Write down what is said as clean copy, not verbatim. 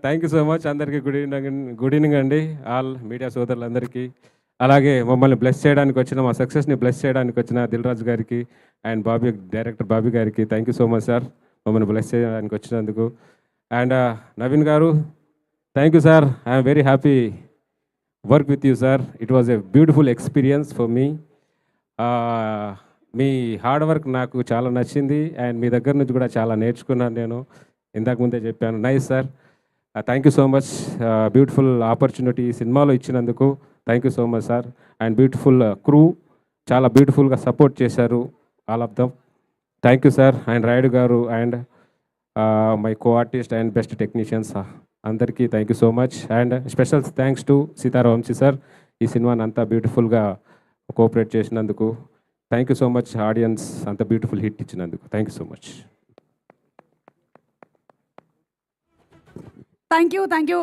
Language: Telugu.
Thank you so much. అందరికీ గుడ్ ఈవినింగ్ అండి. ఆల్ మీడియా సోదరులందరికీ. అలాగే మమ్మల్ని బ్లెస్ చేయడానికి వచ్చిన, మా సక్సెస్‌ని బ్లెస్ చేయడానికి వచ్చిన దిల్ రాజు గారికి అండ్ డైరెక్టర్ బాబీ గారికి thank you so much sir. మమ్మల్ని బ్లెస్ చేయడానికి వచ్చినందుకు. అండ్ నవీన్ గారు, thank you sir. I'm very happy work with you sir. It was a beautiful experience for me. Me hard work నాకు చాలా నచ్చింది అండ్ మీ దగ్గర నుంచి కూడా చాలా నేర్చుకున్నాను నేను. ఇందాక ముందే చెప్పాను. Nice sir. Thank you so much. Beautiful opportunity ఈ సినిమాలో ఇచ్చినందుకు thank you so much sir. And beautiful crew చాలా బ్యూటిఫుల్గా సపోర్ట్ చేశారు all of them. Thank you sir. And Rayudu గారు and my co artist and best technicians అందరికీ thank you so much. And special thanks to Sitaram Vamsi sir, ఈ సినిమాని అంతా బ్యూటిఫుల్గా కోఆపరేట్ చేసినందుకు. Thank you so much. Audiences అంత బ్యూటిఫుల్ హిట్ ఇచ్చినందుకు thank you so much. Thank you.